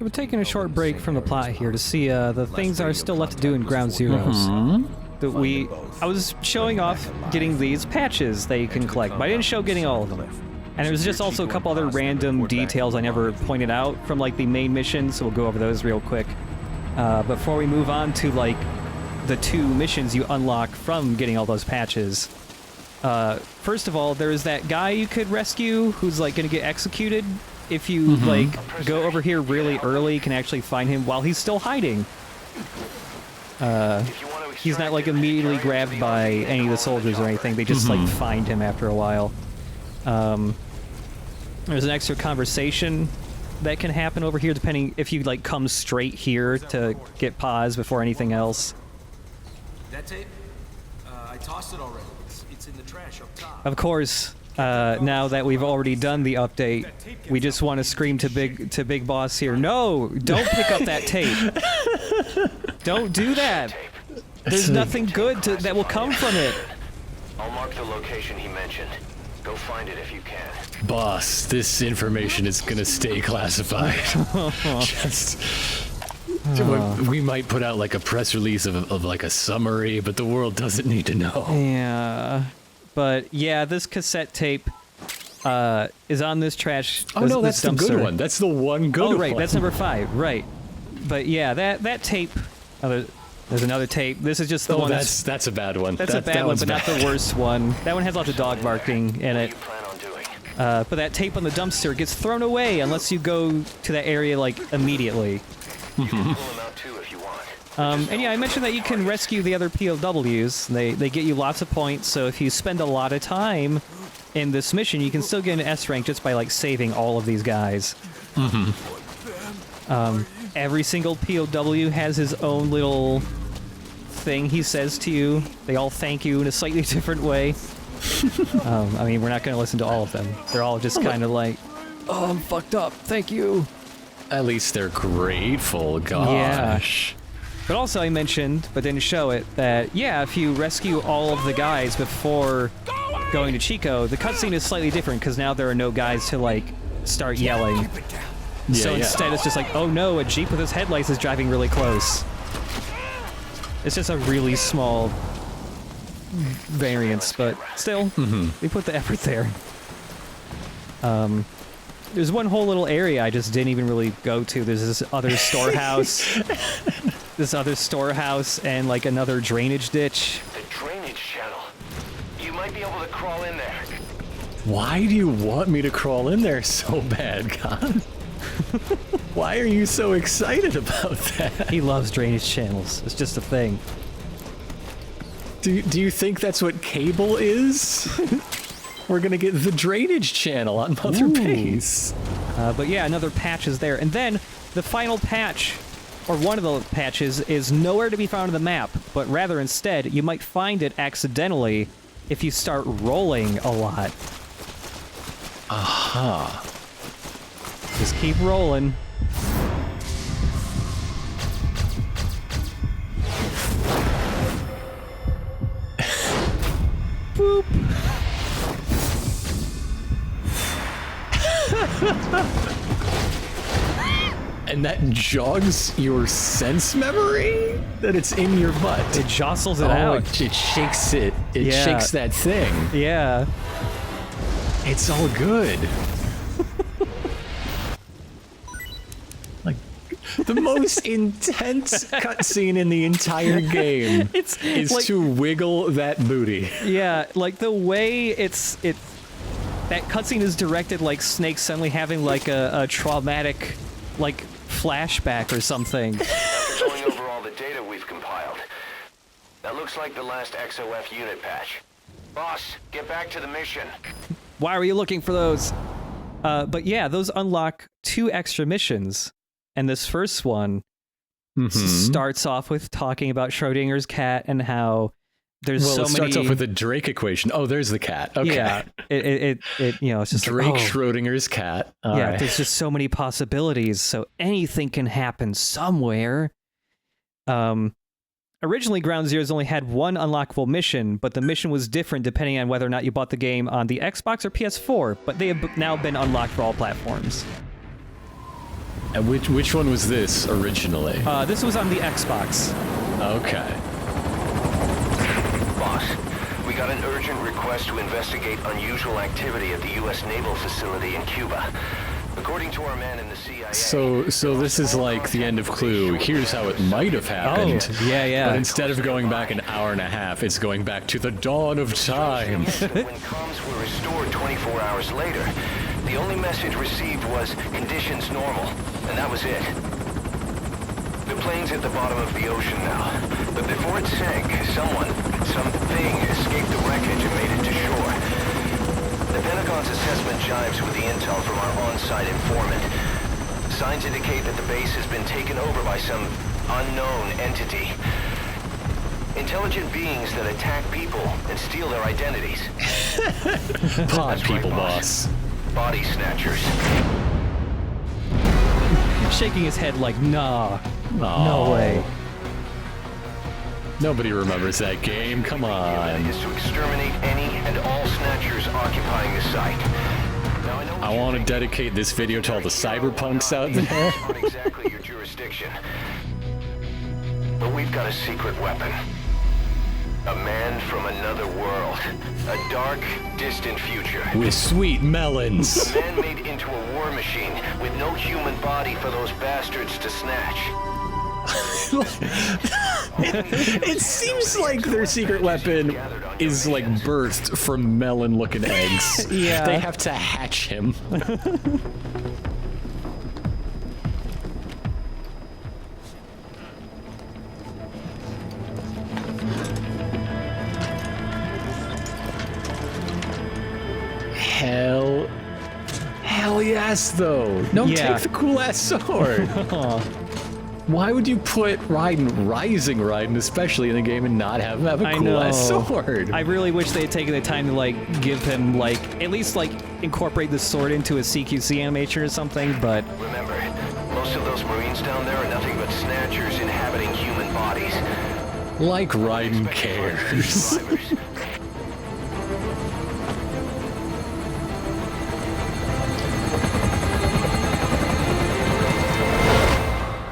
We're taking a short break from the plot here to see the things that are still left to do in Ground Zeroes. I was showing off getting these patches that you can collect, but I didn't show getting all of them. And there's just also a couple other random details I never pointed out from like the main mission, so we'll go over those real quick. Before we move on to like the 2 missions you unlock from getting all those patches. First of all, there's that guy you could rescue who's like gonna get executed. If you like go over here really early, you can actually find him while he's still hiding. He's not like immediately grabbed by any of the soldiers or anything. They just like find him after a while. There's an extra conversation that can happen over here depending if you like come straight here to get pause before anything else. That tape? I tossed it already. It's in the trash up top. Of course, now that we've already done the update, we just want to scream to Big Boss here. No, don't pick up that tape. Don't do that. There's nothing good that will come from it. I'll mark the location he mentioned. Go find it if you can. Boss, this information is gonna stay classified. We might put out like a press release of like a summary, but the world doesn't need to know. Yeah, but yeah, this cassette tape is on this trash. Oh no, that's the good one. That's the one good one. Oh right, that's number 5. Right, but yeah, that tape. There's another tape. This is just the one. That's a bad one. That's a bad one, but not the worst one. That one has lots of dog barking in it. But that tape on the dumpster gets thrown away unless you go to that area like immediately. And yeah, I mentioned that you can rescue the other POWs. They get you lots of points, so if you spend a lot of time in this mission, you can still get an S rank just by like saving all of these guys. Every single POW has his own little thing he says to you. They all thank you in a slightly different way. I mean, we're not going to listen to all of them. They're all just kind of like, oh, I'm fucked up, thank you. At least they're grateful, gosh. Yeah. But also I mentioned, but didn't show it, that, yeah, if you rescue all of the guys before going to Chico, the cutscene is slightly different, because now there are no guys to, like, start yelling. So instead it's just like, oh no, a Jeep with his headlights is driving really close. It's just a really small variance, but still, we put the effort there. There's one whole little area I just didn't even really go to. There's this other storehouse, and like another drainage ditch. The drainage channel. You might be able to crawl in there. Why do you want me to crawl in there so bad, God? Why are you so excited about that? He loves drainage channels. It's just a thing. Do you think that's what cable is? We're gonna get the drainage channel on Mother Base. But yeah, another patch is there. And then the final patch, or one of the patches, is nowhere to be found on the map, but rather instead, you might find it accidentally if you start rolling a lot. Aha. Just keep rolling. Boop. And that jogs your sense memory? That it's in your butt. It jostles it out. It shakes it. It shakes that thing. Yeah. It's all good. Like, the most intense cutscene in the entire game is like, to wiggle that booty. Yeah, like the way that cutscene is directed like Snake suddenly having like a traumatic, like, flashback or something. After going over all the data we've compiled, that looks like the last XOF unit patch. Boss, get back to the mission. Why were you looking for those? But yeah, those unlock 2 extra missions. And this first one starts off with talking about Schrodinger's cat and how there's so many... Well, it starts off with the Drake equation. Oh, there's the cat. Okay. Yeah, it you know, it's just Drake like, Schrodinger's cat. All yeah, right. There's just so many possibilities, so anything can happen somewhere. Originally, Ground Zeroes only had 1 unlockable mission, but the mission was different depending on whether or not you bought the game on the Xbox or PS4, but they have now been unlocked for all platforms. And which one was this originally? This was on the Xbox. Okay. Boss, we got an urgent request to investigate unusual activity at the U.S. naval facility in Cuba. According to our man in the CIA... So this is like the end of Clue. Here's how it might have happened. Oh, yeah. But instead of going back an hour and a half, it's going back to the dawn of time. When comms were restored 24 hours later, the only message received was conditions normal, and that was it. The plane's at the bottom of the ocean now, but before it sank, something escaped the wreckage and made it to shore. The Pentagon's assessment jives with the intel from our on-site informant. Signs indicate that the base has been taken over by some unknown entity. Intelligent beings that attack people and steal their identities. Pod people, boss. Body snatchers. Shaking his head like, nah. No way. Nobody remembers that game. Come on. Is to exterminate any and all snatchers occupying the site. Now, I know I want to dedicate this video to all the cyberpunks out there. on exactly your jurisdiction. But we've got a secret weapon. A man from another world. A dark, distant future. With sweet melons. A man made into a war machine with no human body for those bastards to snatch. It seems like their secret weapon is like birthed from melon-looking eggs. Yeah. They have to hatch him. Hell yes, though. No, Yeah. take the cool-ass sword. Why would you put Rising Raiden, especially in the game, and not have him have a cool-ass sword? I really wish they had taken the time to, like, give him, like, at least, like, incorporate the sword into a CQC animation or something, but... Remember, most of those Marines down there are nothing but snatchers inhabiting human bodies. Like Raiden cares. Survivors.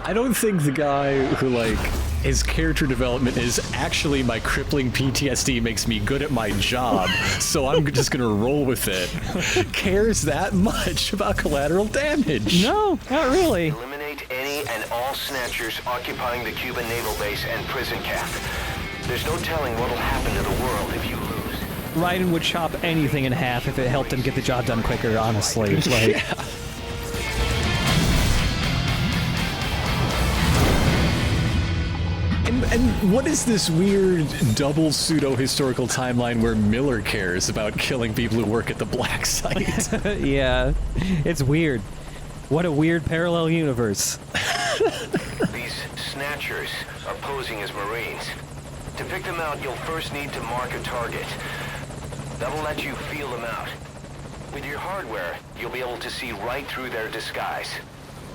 I don't think the guy who, like, his character development is actually my crippling PTSD makes me good at my job, so I'm just gonna roll with it, cares that much about collateral damage. No, not really. Eliminate any and all snatchers occupying the Cuban naval base and prison camp. There's no telling what'll happen to the world if you lose. Raiden would chop anything in half if it helped him get the job done quicker, honestly. Like, Yeah. And what is this weird double pseudo-historical timeline where Miller cares about killing people who work at the black site? yeah, it's weird. What a weird parallel universe. These snatchers are posing as Marines. To pick them out, you'll first need to mark a target. That'll let you feel them out. With your hardware, you'll be able to see right through their disguise.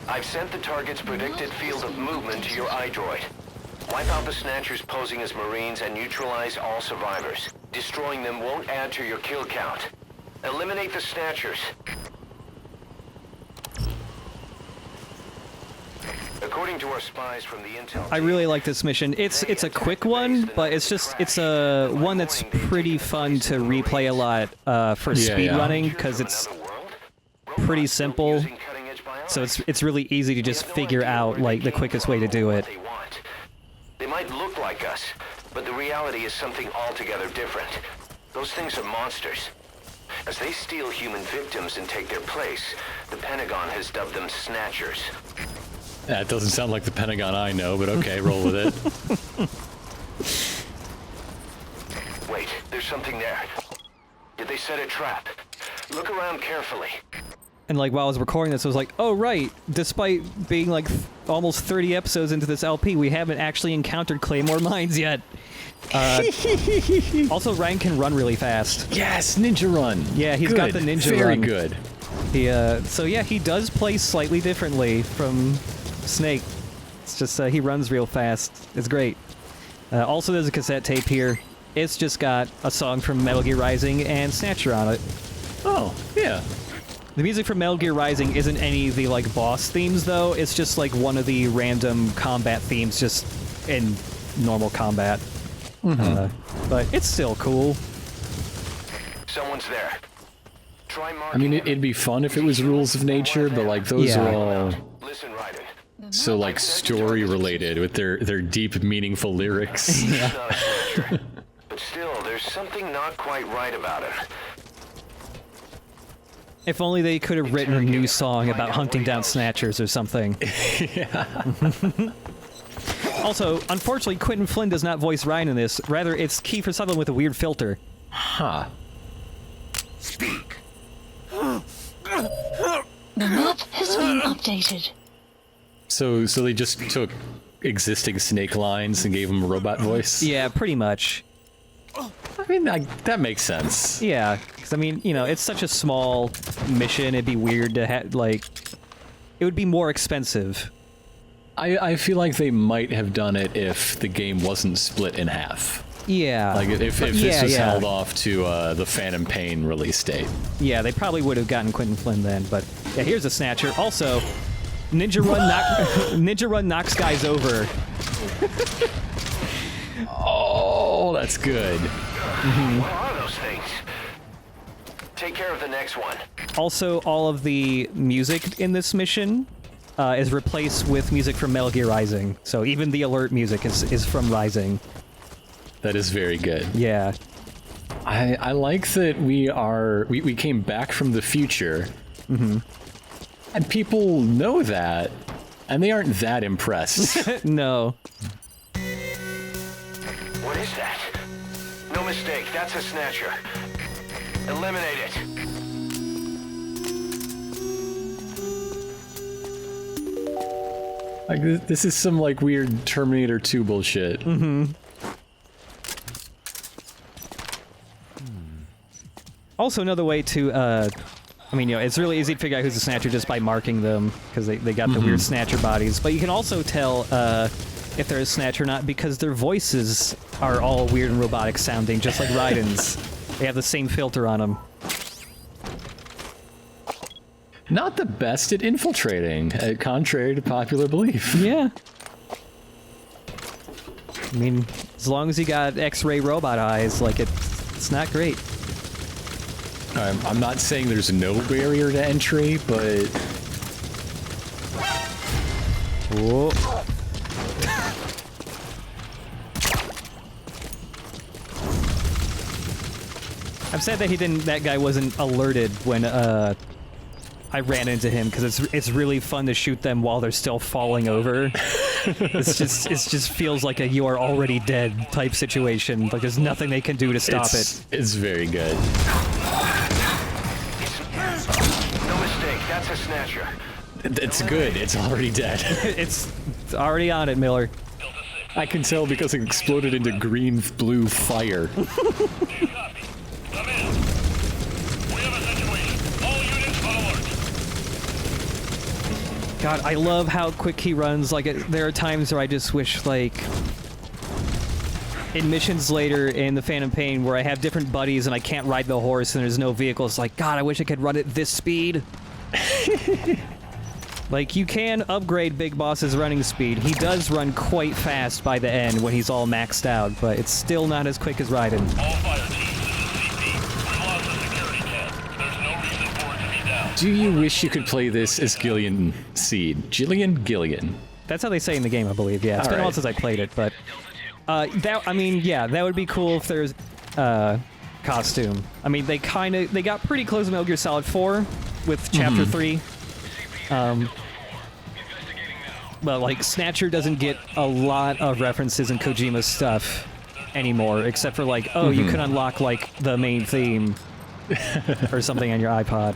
I've sent the target's predicted field of movement to your iDroid. Wipe out the snatchers posing as Marines and neutralize all survivors. Destroying them won't add to your kill count. Eliminate the snatchers. According to our spies from the intel I really like this mission. It's a quick one, but it's a one that's pretty fun to replay a lot for speed running because it's pretty simple. So it's really easy to just figure out like the quickest way to do it. They might look like us, but the reality is something altogether different. Those things are monsters. As they steal human victims and take their place, the Pentagon has dubbed them Snatchers. That doesn't sound like the Pentagon I know, but okay, roll with it. Wait, there's something there. Did they set a trap? Look around carefully. And like while I was recording this, I was like, oh right, despite being like almost 30 episodes into this LP, we haven't actually encountered Claymore mines yet. Also, Ryan can run really fast. Yes, ninja run. Yeah, he's got the ninja Very run. good. So yeah, he does play slightly differently from Snake. It's just he runs real fast. It's great. Also, there's a cassette tape here. It's just got a song from Metal Gear Rising and Snatcher on it. Oh, yeah. The music from Metal Gear Rising isn't any of the like boss themes though. It's just like one of the random combat themes, just in normal combat. But it's still cool. Someone's there. Try I marking mean, him. it'd be fun if it was rules of nature, but like those Yeah. are all Listen, Raiden. so like story related with their deep, meaningful lyrics. He's not a Snatcher. But still, there's something not quite right about him. If only they could have written a new song about hunting down snatchers or something. Also, unfortunately, Quentin Flynn does not voice Ryan in this. Rather, it's Kiefer Sutherland with a weird filter. Huh. Speak. The map has been updated. So they just took existing Snake lines and gave him a robot voice? Yeah, pretty much. I mean, that makes sense. Yeah, because I mean, you know, it's such a small mission. It'd be weird to have, like, it would be more expensive. I feel like they might have done it if the game wasn't split in half. Yeah. Like, if this was held off to the Phantom Pain release date. Yeah, they probably would have gotten Quentin Flynn then, but yeah, here's a Snatcher. Also, Ninja Run knocks guys over. Oh, that's good. What are those things? Take care of the next one. Also, all of the music in this mission is replaced with music from Metal Gear Rising. So even the alert music is from Rising. That is very good. Yeah. I like that we came back from the future, and people know that, and they aren't that impressed. No. What is that? No mistake, that's a Snatcher. Eliminate it. Like this is some like weird Terminator 2 bullshit. Also, another way to, I mean, you know, it's really easy to figure out who's a Snatcher just by marking them, because they got the weird Snatcher bodies. But you can also tell if they're a Snatcher or not because their voices are all weird and robotic sounding, just like Raiden's. They have the same filter on them. Not the best at infiltrating, contrary to popular belief. Yeah. I mean, as long as you got X-ray robot eyes, like it's not great. I'm not saying there's no barrier to entry, but Whoa. I'm sad that that guy wasn't alerted when I ran into him, because it's really fun to shoot them while they're still falling over. it just feels like a you are already dead type situation. Like there's nothing they can do to stop it. It's very good. No mistake, that's a Snatcher. It's good. It's already dead. It's already on it, Miller. I can tell because it exploded into green-blue fire. Come in. We have a situation. All units on alert. God, I love how quick he runs. Like, there are times where I just wish, like, in missions later in the Phantom Pain where I have different buddies and I can't ride the horse and there's no vehicles, like, God, I wish I could run at this speed. Like, you can upgrade Big Boss's running speed. He does run quite fast by the end when he's all maxed out, but it's still not as quick as Raiden. All fire teams, this is CP. We lost the security test. There's no reason for it to be down. Do you wish you could play this as Gillian Seed? Gillian? That's how they say in the game, I believe. Yeah, it's been a while since I played it, but I mean, yeah, that would be cool if there's costume. I mean, they got pretty close to Metal Gear Solid 4 with Chapter 3. But like Snatcher doesn't get a lot of references in Kojima's stuff anymore, except for like, oh, you can unlock like the main theme or something on your iPod.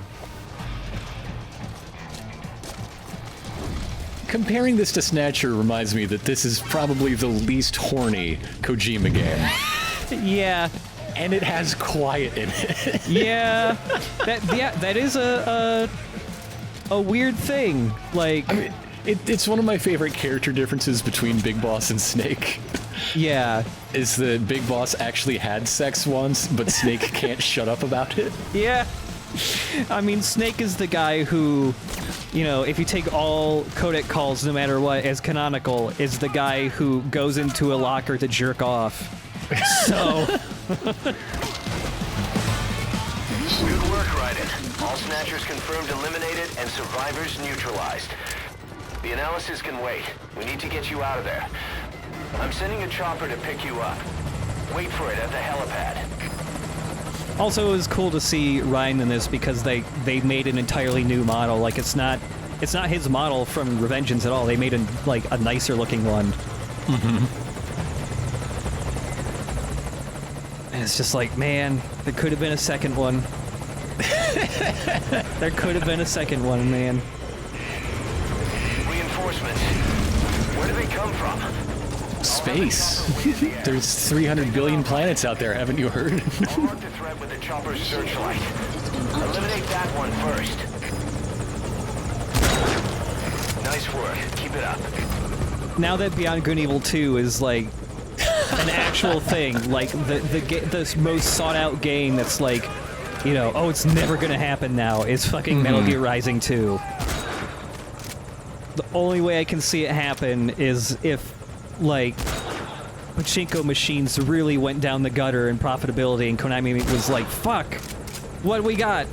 Comparing this to Snatcher reminds me that this is probably the least horny Kojima game. Yeah. And it has quiet in it. Yeah. That is a weird thing. Like, I mean, it's one of my favorite character differences between Big Boss and Snake. yeah. Is that Big Boss actually had sex once, but Snake can't shut up about it. Yeah. I mean, Snake is the guy who, you know, if you take all codec calls, no matter what, as canonical, is the guy who goes into a locker to jerk off. So... Good work, Raiden. All Snatchers confirmed eliminated and survivors neutralized. The analysis can wait. We need to get you out of there. I'm sending a chopper to pick you up. Wait for it at the helipad. Also, it was cool to see Ryan in this because they made an entirely new model. Like, it's not his model from Revengeance at all. They made a nicer looking one. Mm-hmm. And it's just like, man, there could have been a second one. There could have been a second one, man. Reinforcements. Where do they come from? Space. There's 300 billion planets out there, haven't you heard? I'll mark the threat with the chopper's searchlight. Eliminate that one first. Nice work. Keep it up. Now that Beyond Good and Evil 2 is like an actual thing, like the most sought out game that's like, you know, oh, it's never gonna happen now, is fucking Metal Gear Rising 2. The only way I can see it happen is if, like, pachinko machines really went down the gutter in profitability and Konami was like, fuck, what we got?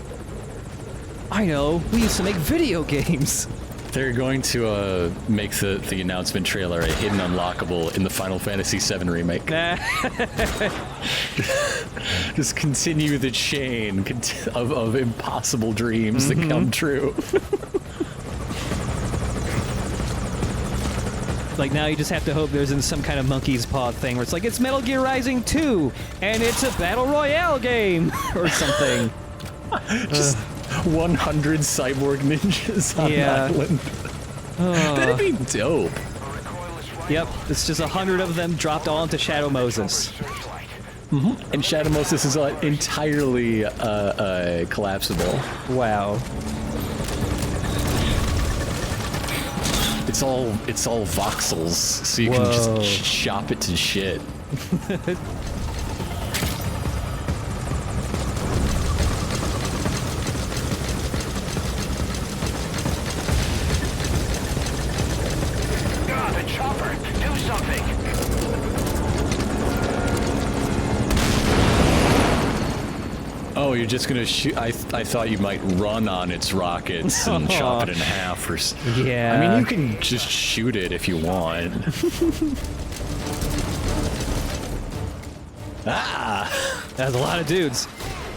I know, we used to make video games. They're going to make the announcement trailer a hidden unlockable in the Final Fantasy VII remake. Just continue the chain of impossible dreams that come true. Like, now you just have to hope there's in some kind of monkey's paw thing where it's like, it's Metal Gear Rising 2, and it's a Battle Royale game, or something. Just 100 cyborg ninjas on an island. That'd be dope. Yep, it's just 100 of them dropped all into Shadow Moses. And Shadow Moses is entirely collapsible. Wow. It's all voxels, so you can just chop it to shit. God, the chopper! Do something! Oh, you're just gonna shoot? I thought you might run on its rockets and chop it in half, or yeah. I mean, you can just shoot it if you want. That's a lot of dudes.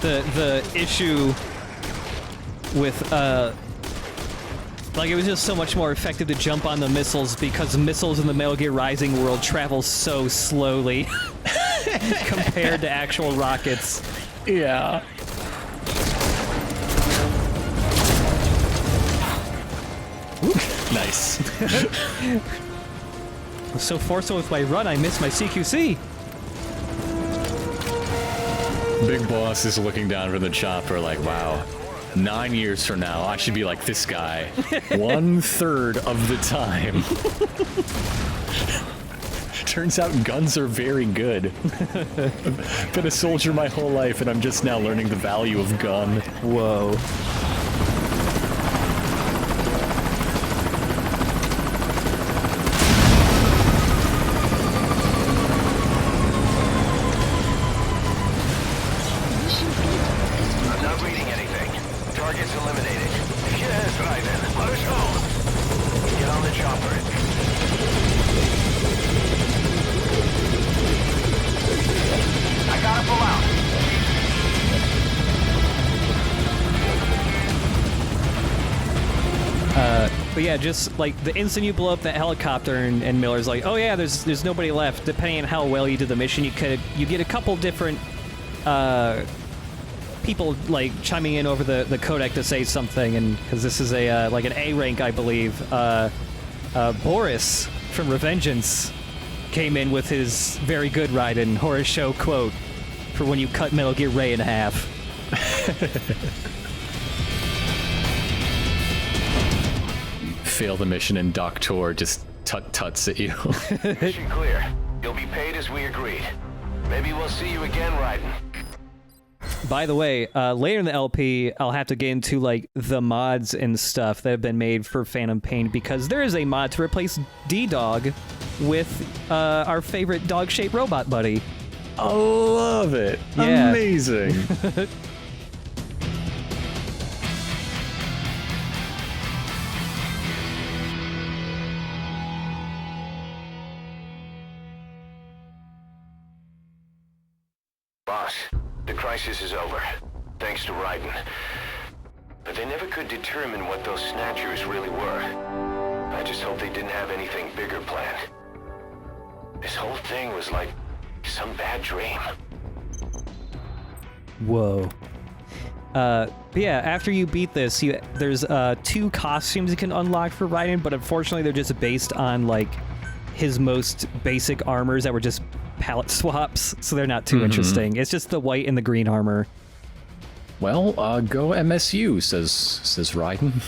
The issue with like, it was just so much more effective to jump on the missiles because missiles in the Metal Gear Rising world travel so slowly compared to actual rockets. Yeah. Nice. I was so forceful with my run, I missed my CQC. Big Boss is looking down from the chopper like, wow, 9 years from now, I should be like this guy. 1/3 of the time. Turns out guns are very good. Been a soldier my whole life, and I'm just now learning the value of gun. Whoa. I'm not reading anything. Target's eliminated. Yes, Raiden. Let us go. Get on the chopper. I gotta pull out. But yeah, just like the instant you blow up that helicopter and Miller's like, oh yeah, there's nobody left. Depending on how well you did the mission, you get a couple different people like chiming in over the codec to say something, and because this is a like an A rank, I believe. Boris from Revengeance came in with his very good Raiden horror show quote for when you cut Metal Gear Ray in half. Fail the mission and Doctor just tut-tuts at you. Mission clear. You'll be paid as we agreed. Maybe we'll see you again, Raiden. By the way, later in the LP, I'll have to get into like the mods and stuff that have been made for Phantom Pain because there is a mod to replace D-Dog with our favorite dog-shaped robot buddy. I love it. Yeah. Amazing. Boss, the crisis is over, thanks to Raiden. But they never could determine what those Snatchers really were. I just hope they didn't have anything bigger planned. This whole thing was like some bad dream. Whoa. But yeah, after you beat this, there's 2 costumes you can unlock for Raiden, but unfortunately they're just based on like his most basic armors that were just palette swaps, so they're not too interesting. It's just the white and the green armor. Well, go MSU, says Raiden.